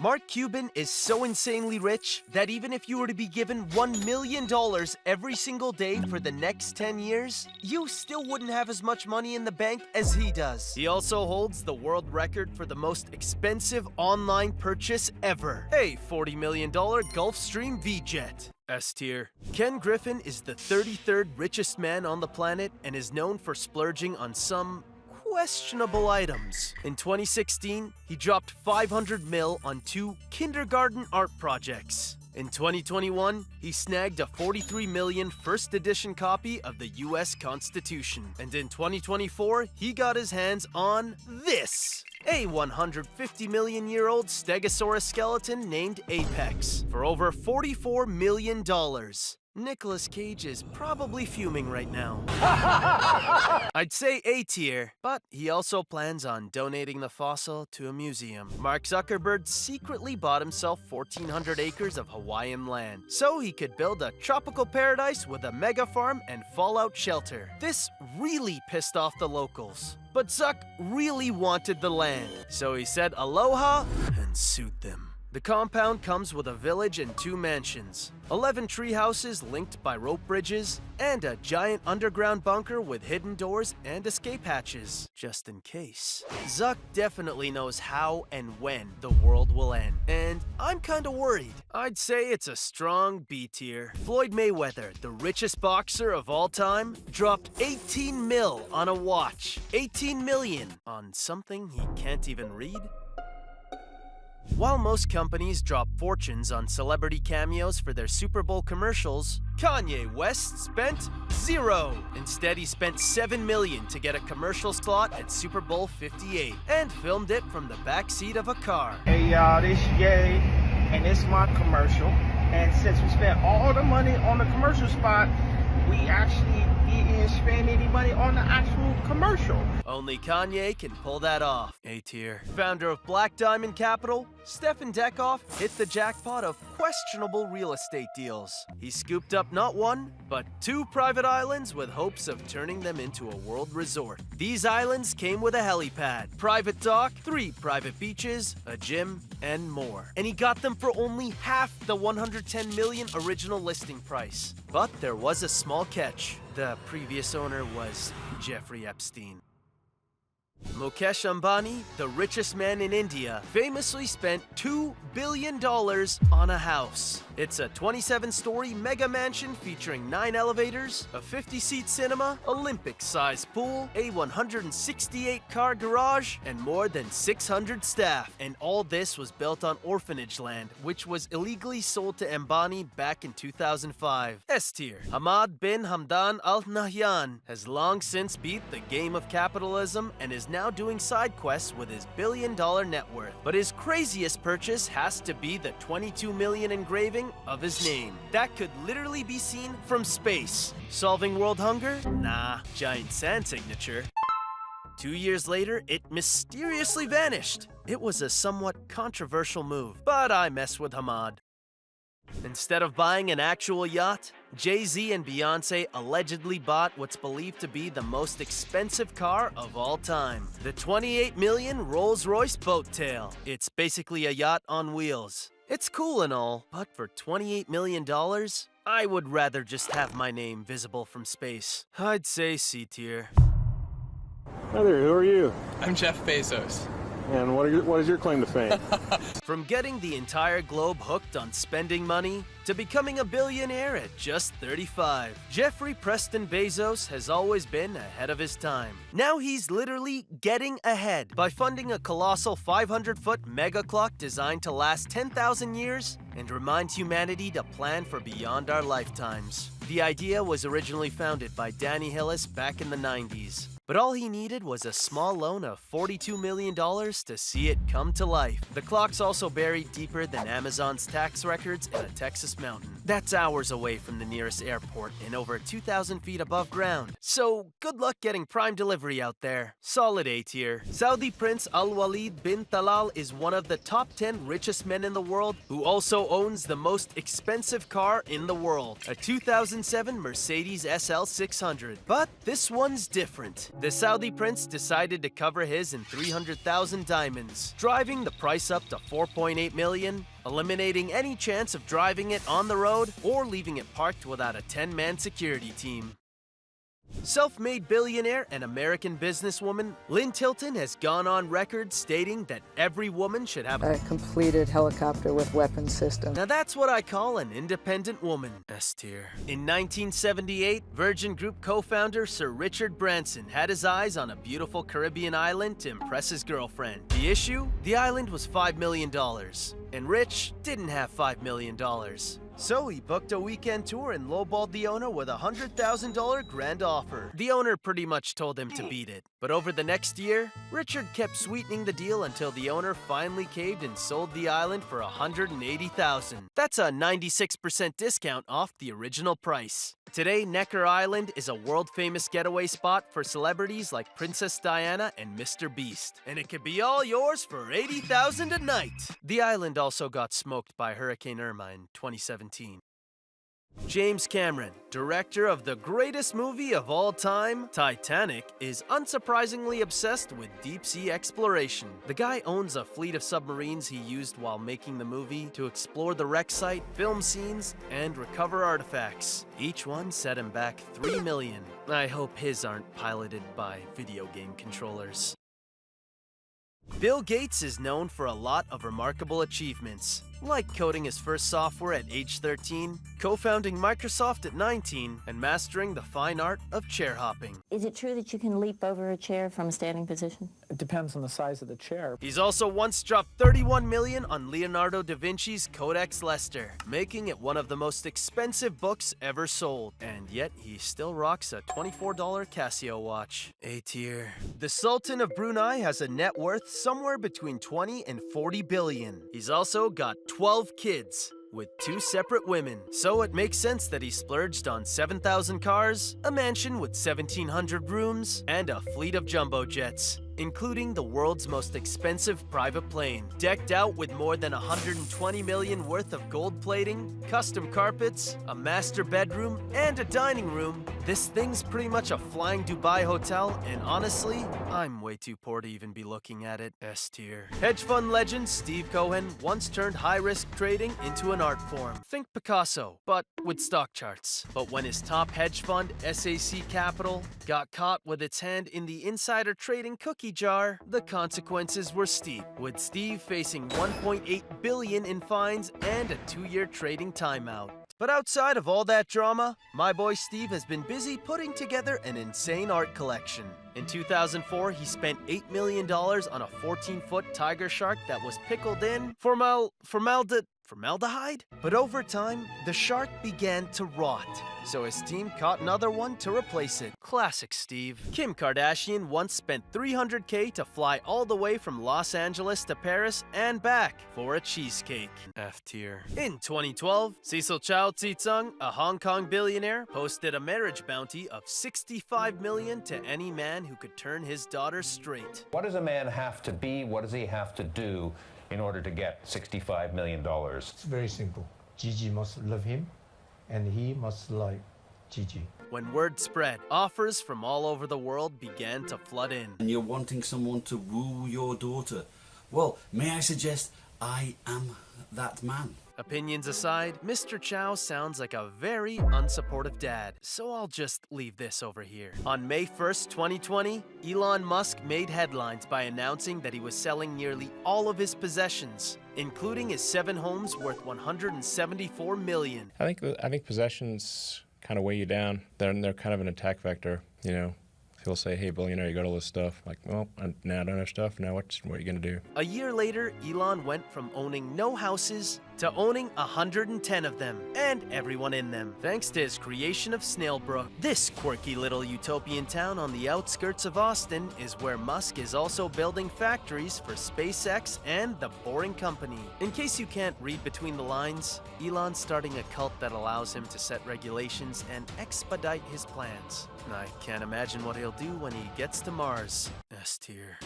Mark Cuban is so insanely rich that even if you were to be given $1 million every single day for the next 10 years, you still wouldn't have as much money in the bank as he does. He also holds the world record for the most expensive online purchase ever. A $40 million Gulfstream V-Jet. S tier. Ken Griffin is the 33rd richest man on the planet and is known for splurging on some questionable items. In 2016, he dropped $500 mil on 2 kindergarten art projects. In 2021, he snagged a 43 million first edition copy of the US Constitution. And in 2024, he got his hands on this. A 150 million year old Stegosaurus skeleton named Apex for over $44 million. Nicolas Cage is probably fuming right now. I'd say A tier, but he also plans on donating the fossil to a museum. Mark Zuckerberg secretly bought himself 1,400 acres of Hawaiian land, so he could build a tropical paradise with a mega farm and fallout shelter. This really pissed off the locals. But Zuck really wanted the land, so he said aloha and sued them. The compound comes with a village and 2 mansions, 11 tree houses linked by rope bridges, and a giant underground bunker with hidden doors and escape hatches, just in case. Zuck definitely knows how and when the world will end, and I'm kinda worried. I'd say it's a strong B tier. Floyd Mayweather, the richest boxer of all time, dropped 18 mil on a watch. 18 million on something he can't even read? While most companies drop fortunes on celebrity cameos for their Super Bowl commercials, Kanye West spent $0. Instead, he spent $7 million to get a commercial slot at Super Bowl 58 and filmed it from the backseat of a car. Hey y'all, this Ye, and it's my commercial. And since we spent all the money on the commercial spot, we actually didn't spend any money on the actual commercial. Only Kanye can pull that off. A tier. Founder of Black Diamond Capital, Stephen Deckoff hit the jackpot of questionable real estate deals. He scooped up not 1, but 2 private islands with hopes of turning them into a world resort. These islands came with a helipad, private dock, 3 private beaches, a gym, and more. And he got them for only half the $110 million original listing price. But there was a small catch. The previous owner was Jeffrey Epstein. Mukesh Ambani, the richest man in India, famously spent $2 billion on a house. It's a 27-story mega mansion featuring 9 elevators, a 50-seat cinema, Olympic-sized pool, a 168-car garage, and more than 600 staff. And all this was built on orphanage land, which was illegally sold to Ambani back in 2005. S tier. Hamad bin Hamdan Al Nahyan has long since beat the game of capitalism and is now doing side quests with his billion-dollar net worth. But his craziest purchase has to be the 22 million engraving of his name. That could literally be seen from space. Solving world hunger? Nah, giant sand signature. 2 years later, it mysteriously vanished. It was a somewhat controversial move, but I mess with Hamad. Instead of buying an actual yacht, Z and Beyonce allegedly bought what's believed to be the most expensive car of all time, the 28 million Rolls-Royce boat tail. It's basically a yacht on wheels. It's cool and all, but for $28 million, I would rather just have my name visible from space. I'd say C tier. Hi there, who are you? I'm Jeff Bezos. And what is your claim to fame? From getting the entire globe hooked on spending money to becoming a billionaire at just 35, Jeffrey Preston Bezos has always been ahead of his time. Now he's literally getting ahead by funding a colossal 500-foot mega clock designed to last 10,000 years and remind humanity to plan for beyond our lifetimes. The idea was originally founded by Danny Hillis back in the 90s. But all he needed was a small loan of $42 million to see it come to life. The clock's also buried deeper than Amazon's tax records in a Texas mountain. That's hours away from the nearest airport and over 2,000 feet above ground. So good luck getting Prime delivery out there. Solid A tier. Saudi Prince Waleed Bin Talal is one of the top 10 richest men in the world who also owns the most expensive car in the world, a 2007 Mercedes SL 600. But this one's different. The Saudi prince decided to cover his in 300,000 diamonds, driving the price up to 4.8 million, eliminating any chance of driving it on the road or leaving it parked without a 10-man security team. Self-made billionaire and American businesswoman, Lynn Tilton has gone on record stating that every woman should have a completed helicopter with weapon system. Now that's what I call an independent woman. S tier. In 1978, Virgin Group co-founder Sir Richard Branson had his eyes on a beautiful Caribbean island to impress his girlfriend. The issue? The island was $5 million, and Rich didn't have $5 million. So he booked a weekend tour and lowballed the owner with a $100,000 grand offer. The owner pretty much told him to beat it. But over the next year, Richard kept sweetening the deal until the owner finally caved and sold the island for $180,000. That's a 96% discount off the original price. Today, Necker Island is a world-famous getaway spot for celebrities like Princess Diana and Mr. Beast. And it could be all yours for $80,000 a night. The island also got smoked by Hurricane Irma in 2017. James Cameron, director of the greatest movie of all time, Titanic, is unsurprisingly obsessed with deep-sea exploration. The guy owns a fleet of submarines he used while making the movie to explore the wreck site, film scenes, and recover artifacts. Each one set him back $3 million. I hope his aren't piloted by video game controllers. Bill Gates is known for a lot of remarkable achievements, like coding his first software at age 13, co-founding Microsoft at 19, and mastering the fine art of chair hopping. Is it true that you can leap over a chair from a standing position? It depends on the size of the chair. He's also once dropped $31 million on Leonardo da Vinci's Codex Leicester, making it one of the most expensive books ever sold. And yet, he still rocks a $24 Casio watch. A tier. The Sultan of Brunei has a net worth somewhere between 20 and 40 billion. He's also got 12 kids with 2 separate women. So it makes sense that he splurged on 7,000 cars, a mansion with 1,700 rooms, and a fleet of jumbo jets, including the world's most expensive private plane, decked out with more than 120 million worth of gold plating, custom carpets, a master bedroom, and a dining room. This thing's pretty much a flying Dubai hotel, and honestly, I'm way too poor to even be looking at it. S tier. Hedge fund legend Steve Cohen once turned high-risk trading into an art form. Think Picasso, but with stock charts. But when his top hedge fund, SAC Capital, got caught with its hand in the insider trading cookie jar, the consequences were steep, with Steve facing $1.8 billion in fines and a 2-year trading timeout. But outside of all that drama, my boy Steve has been busy putting together an insane art collection. In 2004, he spent $8 million on a 14-foot tiger shark that was pickled in formaldehyde? But over time, the shark began to rot, so his team caught another one to replace it. Classic Steve. Kim Kardashian once spent $300K to fly all the way from Los Angeles to Paris and back for a cheesecake. F tier. In 2012, Cecil Chao, a Hong Kong billionaire, posted a marriage bounty of $65 million to any man who could turn his daughter straight. What does a man have to be? What does he have to do in order to get $65 million? It's very simple. Gigi must love him, and he must like Gigi. When word spread, offers from all over the world began to flood in. And you're wanting someone to woo your daughter. Well, may I suggest I am that man? Opinions aside, Mr. Chao sounds like a very unsupportive dad, so I'll just leave this over here. On May 1st, 2020, Elon Musk made headlines by announcing that he was selling nearly all of his possessions, including his 7 homes worth $174 million. I think possessions kind of weigh you down. They're kind of an attack vector, you know. He'll say, hey, billionaire, you got all this stuff. Like, well, now I don't have stuff. Now what are you going to do? A year later, Elon went from owning no houses to owning 110 of them and everyone in them, thanks to his creation of Snailbrook. This quirky little utopian town on the outskirts of Austin is where Musk is also building factories for SpaceX and The Boring Company. In case you can't read between the lines, Elon's starting a cult that allows him to set regulations and expedite his plans. I can't imagine what he'll do when he gets to Mars. S tier.